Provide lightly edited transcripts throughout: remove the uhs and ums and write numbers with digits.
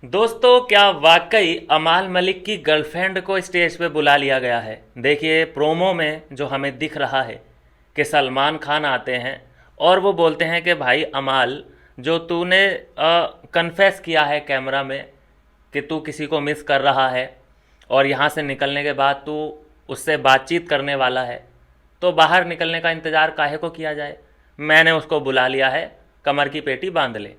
दोस्तों, क्या वाकई अमाल मलिक की गर्लफ्रेंड को स्टेज पे बुला लिया गया है। देखिए प्रोमो में जो हमें दिख रहा है कि सलमान खान आते हैं और वो बोलते हैं कि भाई अमाल, जो तूने कन्फेस किया है कैमरा में कि तू किसी को मिस कर रहा है और यहाँ से निकलने के बाद तू उससे बातचीत करने वाला है, तो बाहर निकलने का इंतज़ार काहे को किया जाए। मैंने उसको बुला लिया है, कमर की पेटी बांध ले।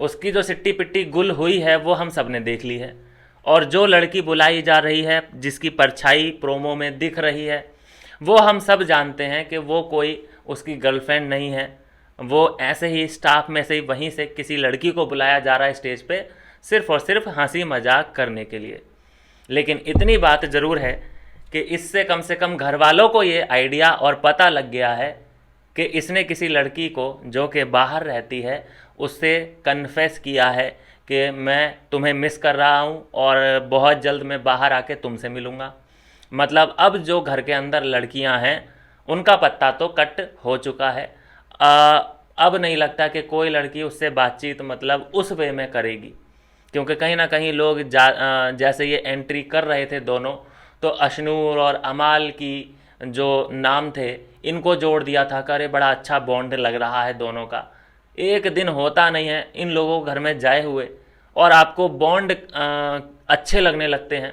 उसकी जो सिट्टी पिट्टी गुल हुई है वो हम सब ने देख ली है। और जो लड़की बुलाई जा रही है, जिसकी परछाई प्रोमो में दिख रही है, वो हम सब जानते हैं कि वो कोई उसकी गर्लफ्रेंड नहीं है। वो ऐसे ही स्टाफ में से ही वहीं से किसी लड़की को बुलाया जा रहा है स्टेज पे, सिर्फ और सिर्फ हंसी मजाक करने के लिए। लेकिन इतनी बात ज़रूर है कि इससे कम से कम घर वालों को ये आइडिया और पता लग गया है कि इसने किसी लड़की को जो कि बाहर रहती है उससे कन्फेस किया है कि मैं तुम्हें मिस कर रहा हूँ और बहुत जल्द मैं बाहर आके तुमसे मिलूँगा। मतलब अब जो घर के अंदर लड़कियाँ हैं उनका पत्ता तो कट हो चुका है। अब नहीं लगता कि कोई लड़की उससे बातचीत मतलब उस वे में करेगी, क्योंकि कहीं ना कहीं लोग जैसे ये एंट्री कर रहे थे दोनों, तो अशनूर और अमाल की जो नाम थे इनको जोड़ दिया था कि अरे बड़ा अच्छा बॉन्ड लग रहा है दोनों का। एक दिन होता नहीं है इन लोगों को घर में जाए हुए और आपको बॉन्ड अच्छे लगने लगते हैं।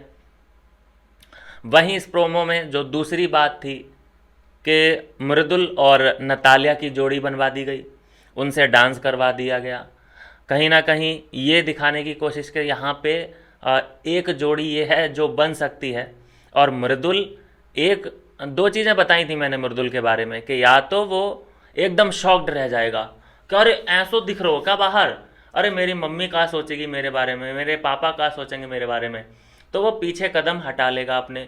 वहीं इस प्रोमो में जो दूसरी बात थी कि मृदुल और नतालिया की जोड़ी बनवा दी गई, उनसे डांस करवा दिया गया। कहीं ना कहीं ये दिखाने की कोशिश कि यहाँ पे एक जोड़ी ये है जो बन सकती है। और मृदुल, एक दो चीज़ें बताई थी मैंने मृदुल के बारे में कि या तो वो एकदम शॉक्ड रह जाएगा कि अरे ऐसो दिख रहे हो क्या बाहर, अरे मेरी मम्मी क्या सोचेगी मेरे बारे में, मेरे पापा क्या सोचेंगे मेरे बारे में। तो वो पीछे कदम हटा लेगा अपने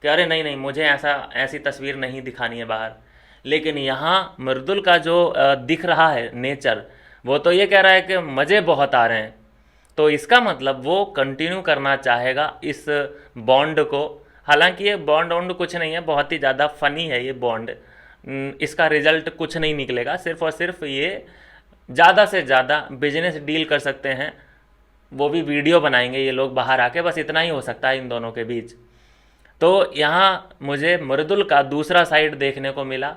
कि अरे नहीं नहीं, मुझे ऐसी तस्वीर नहीं दिखानी है बाहर। लेकिन यहाँ मृदुल का जो दिख रहा है नेचर, वो तो ये कह रहा है कि मज़े बहुत आ रहे हैं। तो इसका मतलब वो कंटिन्यू करना चाहेगा इस बॉन्ड को। हालांकि ये बॉन्ड वॉन्ड कुछ नहीं है, बहुत ही ज़्यादा फनी है ये बॉन्ड। इसका रिजल्ट कुछ नहीं निकलेगा, सिर्फ और सिर्फ ये ज़्यादा से ज़्यादा बिजनेस डील कर सकते हैं। वो भी वीडियो बनाएंगे ये लोग बाहर आके, बस इतना ही हो सकता है इन दोनों के बीच। तो यहाँ मुझे मृदुल का दूसरा साइड देखने को मिला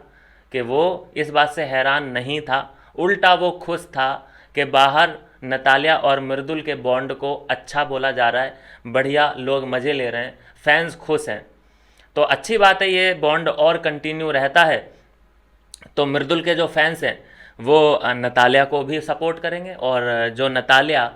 कि वो इस बात से हैरान नहीं था, उल्टा वो खुश था कि बाहर नतालिया और मृदुल के बॉन्ड को अच्छा बोला जा रहा है, बढ़िया, लोग मज़े ले रहे हैं, फैंस खुश हैं। तो अच्छी बात है, ये बॉन्ड और कंटिन्यू रहता है तो मृदुल के जो फैंस हैं वो नतालिया को भी सपोर्ट करेंगे। और जो नतालिया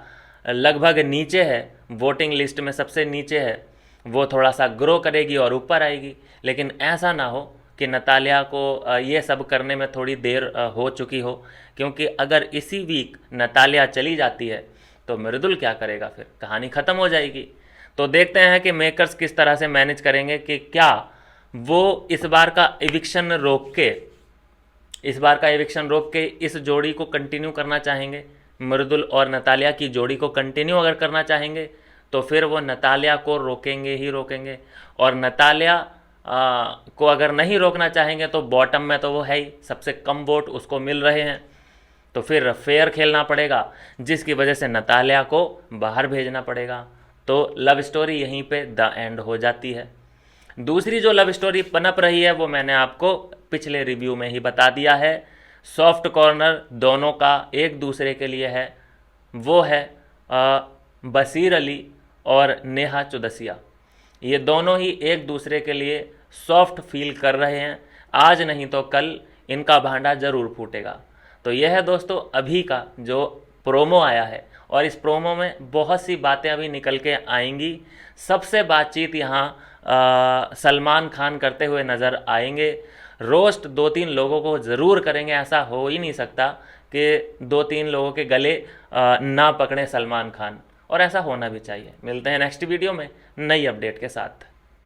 लगभग नीचे है, वोटिंग लिस्ट में सबसे नीचे है, वो थोड़ा सा ग्रो करेगी और ऊपर आएगी। लेकिन ऐसा ना हो कि नतालिया को ये सब करने में थोड़ी देर हो चुकी हो, क्योंकि अगर इसी वीक नतालिया चली जाती है तो मृदुल क्या करेगा, फिर कहानी ख़त्म हो जाएगी। तो देखते हैं कि मेकर्स किस तरह से मैनेज करेंगे कि क्या वो इस बार का एविक्शन रोक के इस जोड़ी को कंटिन्यू करना चाहेंगे। मृदुल और नतालिया की जोड़ी को कंटिन्यू अगर करना चाहेंगे तो फिर वो नतालिया को रोकेंगे ही रोकेंगे। और नतालिया को अगर नहीं रोकना चाहेंगे तो बॉटम में तो वो है ही, सबसे कम वोट उसको मिल रहे हैं, तो फिर फेयर खेलना पड़ेगा, जिसकी वजह से नतालिया को बाहर भेजना पड़ेगा। तो लव स्टोरी यहीं पे द एंड हो जाती है। दूसरी जो लव स्टोरी पनप रही है वो मैंने आपको पिछले रिव्यू में ही बता दिया है। सॉफ्ट कॉर्नर दोनों का एक दूसरे के लिए है, वो है बसीर अली और नेहा चुदसिया। ये दोनों ही एक दूसरे के लिए सॉफ्ट फील कर रहे हैं, आज नहीं तो कल इनका भांडा ज़रूर फूटेगा। तो यह है दोस्तों अभी का जो प्रोमो आया है, और इस प्रोमो में बहुत सी बातें अभी निकल के आएंगी। सबसे बातचीत यहाँ सलमान खान करते हुए नज़र आएंगे। रोस्ट दो तीन लोगों को ज़रूर करेंगे, ऐसा हो ही नहीं सकता कि दो तीन लोगों के गले ना पकड़े सलमान खान, और ऐसा होना भी चाहिए। मिलते हैं नेक्स्ट वीडियो में नई अपडेट के साथ।